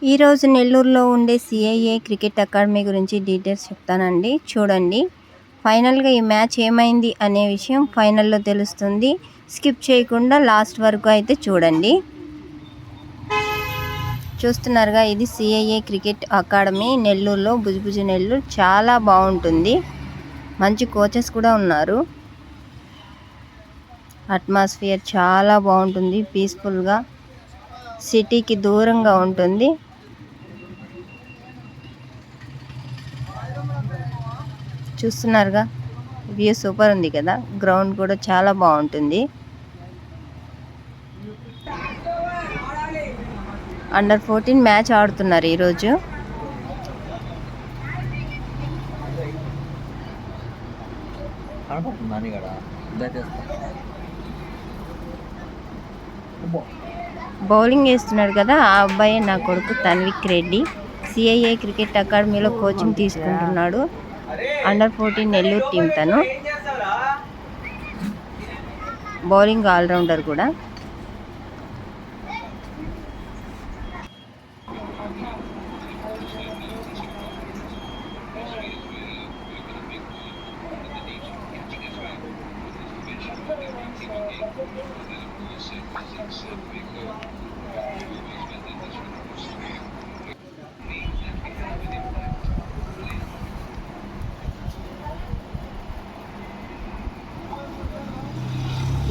ఈరోజు నెల్లూరులో ఉండే సిఐఏ క్రికెట్ అకాడమీ గురించి డీటెయిల్స్ చెప్తానండి. చూడండి, ఫైనల్గా ఈ మ్యాచ్ ఏమైంది అనే విషయం ఫైనల్లో తెలుస్తుంది. స్కిప్ చేయకుండా లాస్ట్ వరకు అయితే చూడండి. చూస్తున్నారుగా, ఇది సిఐఏ క్రికెట్ అకాడమీ నెల్లూరులో, బుజ్బుజు నెల్లూరు. చాలా బాగుంటుంది, మంచి కోచెస్ కూడా ఉన్నారు. అట్మాస్ఫియర్ చాలా బాగుంటుంది, పీస్ఫుల్గా, సిటీకి దూరంగా ఉంటుంది. చూస్తున్నారుగా, వ్యూ సూపర్ ఉంది కదా. గ్రౌండ్ కూడా చాలా బాగుంటుంది. అండర్ 14 మ్యాచ్ ఆడుతున్నారు ఈరోజు. బౌలింగ్ వేస్తున్నాడు కదా ఆ అబ్బాయి నా కొడుకు తన్విక్ రెడ్డి. సిఐఏ క్రికెట్ అకాడమీలో కోచింగ్ తీసుకుంటున్నాడు. అండర్ 14 నెల్లూరు టీం తను. బౌలింగ్ ఆల్రౌండర్ కూడా.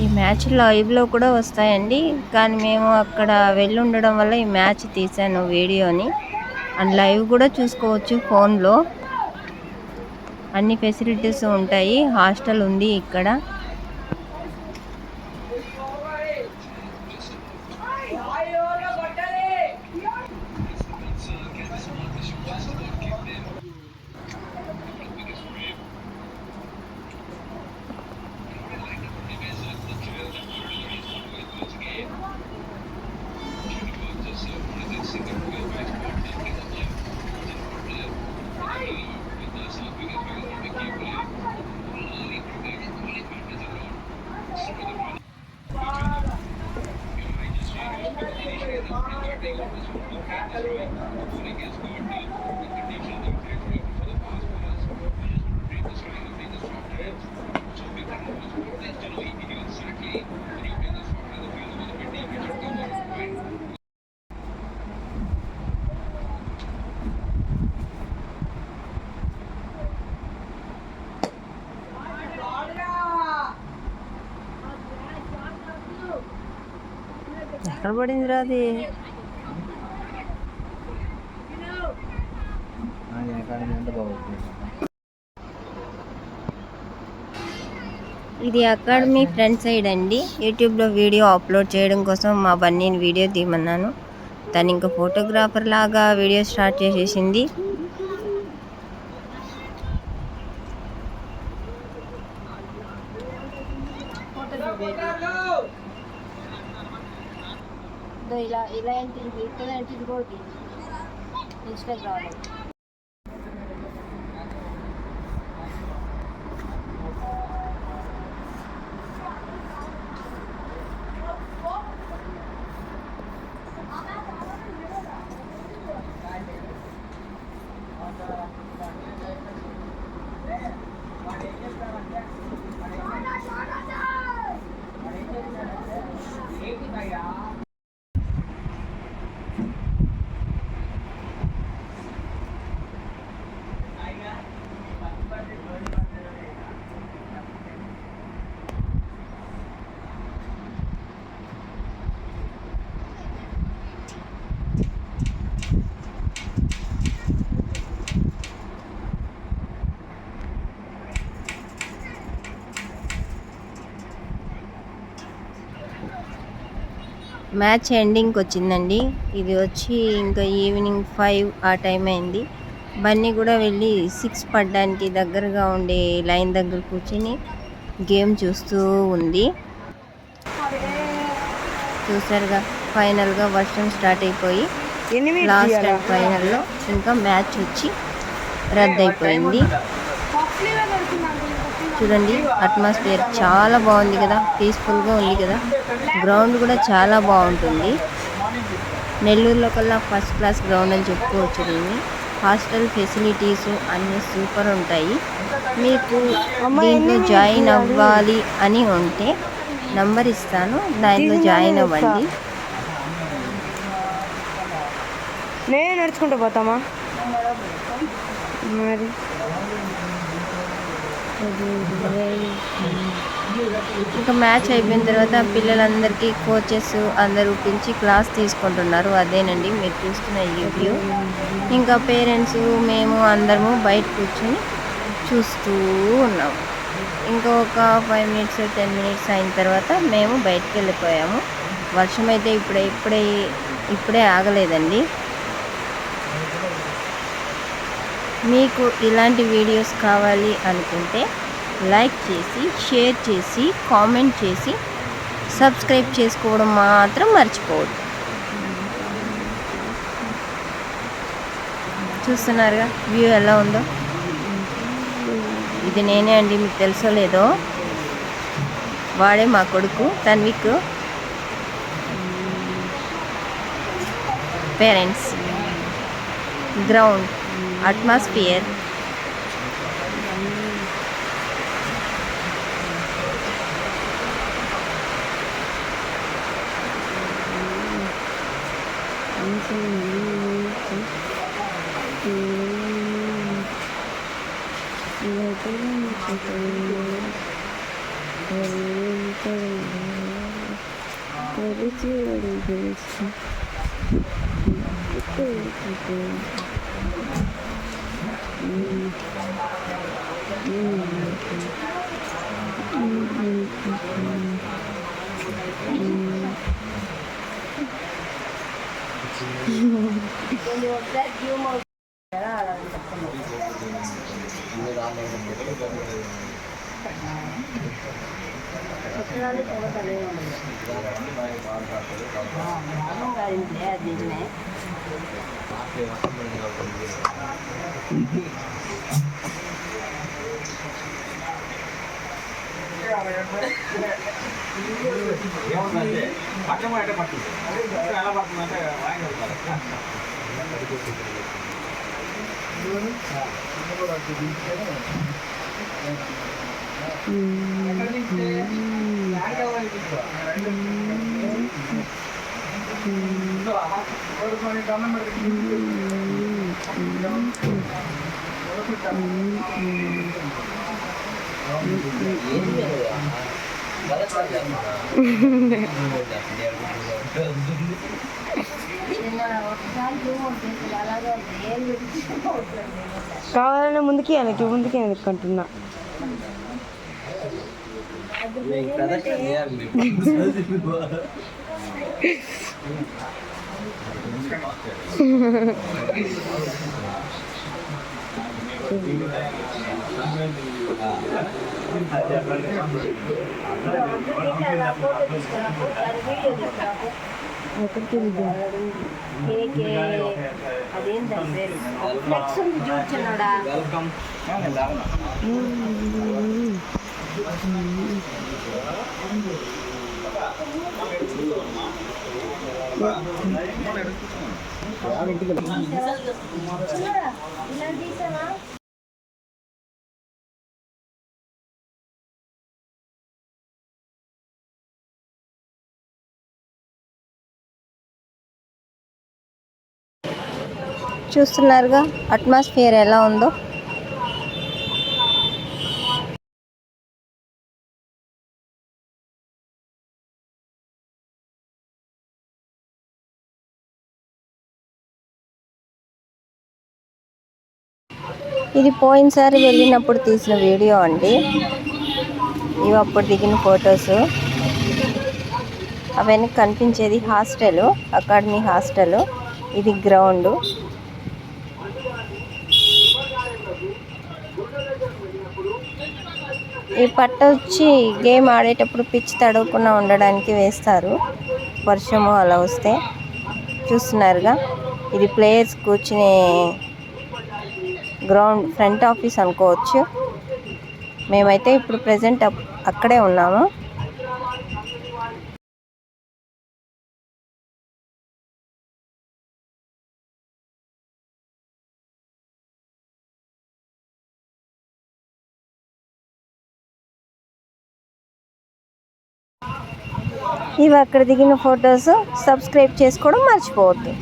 ఈ మ్యాచ్ లైవ్లో కూడా వస్తాయండి, కానీ మేము అక్కడ వెళ్ళి ఉండడం వల్ల ఈ మ్యాచ్ తీసాను వీడియోని. అండ్ లైవ్ కూడా చూసుకోవచ్చు ఫోన్లో. అన్ని ఫెసిలిటీస్ ఉంటాయి. హాస్టల్ ఉంది ఇక్కడ. ఎక్కడ పడిందిరా అది? ఇది అకాడమీ ఫ్రంట్ సైడ్ అండి. యూట్యూబ్లో వీడియో అప్లోడ్ చేయడం కోసం మా బన్నీని వీడియో తీయమన్నాను. తను ఇంకా ఫోటోగ్రాఫర్ లాగా వీడియో స్టార్ట్ చేసేసింది. ఇలా ఇలా ఇన్స్టాగ్రామ్ మ్యాచ్ ఎండింగ్కి వచ్చిందండి. ఇది వచ్చి ఇంకా ఈవినింగ్ 5 ఆ టైం అయింది. బన్నీ కూడా వెళ్ళి 6 పడడానికి దగ్గరగా ఉండే లైన్ దగ్గర కూర్చొని గేమ్ చూస్తూ ఉంది. చూసారుగా, ఫైనల్గా వర్షం స్టార్ట్ అయిపోయి లాస్ట్ అండ్ ఫైనల్లో ఇంకా మ్యాచ్ వచ్చి రద్దయిపోయింది. చూడండి, అట్మాస్ఫియర్ చాలా బాగుంది కదా, పీస్ఫుల్గా ఉంది కదా. గ్రౌండ్ కూడా చాలా బాగుంటుంది. నెల్లూరులో కల్లా ఫస్ట్ క్లాస్ గ్రౌండ్ అని చెప్పుకోవచ్చు దీన్ని. హాస్టల్ ఫెసిలిటీస్ అన్నీ సూపర్ ఉంటాయి. మీకు దీంట్లో జాయిన్ అవ్వాలి అని ఉంటే నంబర్ ఇస్తాను, దాంట్లో జాయిన్ అవ్వండి. నేను నడుచుకుంటూ పోతామా మరి. ఇంకా మ్యాచ్ అయిపోయిన తర్వాత పిల్లలందరికీ కోచెస్ అందరూ పిలిచి క్లాస్ తీసుకుంటున్నారు. అదేనండి మీరు చూస్తున్న ఈ వ్యూ. ఇంకా పేరెంట్స్ మేము అందరము బయట కూర్చొని చూస్తూ ఉన్నాము. ఇంకా ఒక 5 minutes 10 minutes అయిన తర్వాత మేము బయటకు వెళ్ళిపోయాము. వర్షం అయితే ఇప్పుడే ఆగలేదండి. మీకు ఇలాంటి వీడియోస్ కావాలి అనుకుంటే లైక్ చేసి, షేర్ చేసి, కామెంట్ చేసి, సబ్స్క్రైబ్ చేసుకోవడం మాత్రం మర్చిపోవద్దు. చూస్తున్నారుగా వ్యూ ఎలా ఉందో. ఇది నేనే అండి, మీకు తెలుసో లేదో. వాడే మా కొడుకు తన్విక్. Parents, ground, atmosphere. కావాలనే ముందుకి అనుకుంటున్నా. చూస్తున్నారుగా అట్మాస్ఫియర్ ఎలా ఉందో. ఇది పోయినసారి వెళ్ళినప్పుడు తీసిన వీడియో అండి. ఇవి అప్పుడు దిగిన ఫొటోస్. అవన్నీ కనిపించేది హాస్టల్, అకాడమీ హాస్టల్. ఇది గ్రౌండ్. ఈ పట్ట వచ్చి గేమ్ ఆడేటప్పుడు పిచ్ తడవకుండా ఉండడానికి వేస్తారు, వర్షము అలా వస్తే. చూస్తున్నారుగా, ఇది ప్లేయర్స్ కూర్చునే గ్రౌండ్, ఫ్రంట్ ఆఫీస్ అనుకోవచ్చు. మేమైతే ఇప్పుడు ప్రెజెంట్ అక్కడే ఉన్నాము. ఇవి అక్కడ దిగిన ఫొటోస్. సబ్స్క్రైబ్ చేసుకోవడం మర్చిపోవద్దు.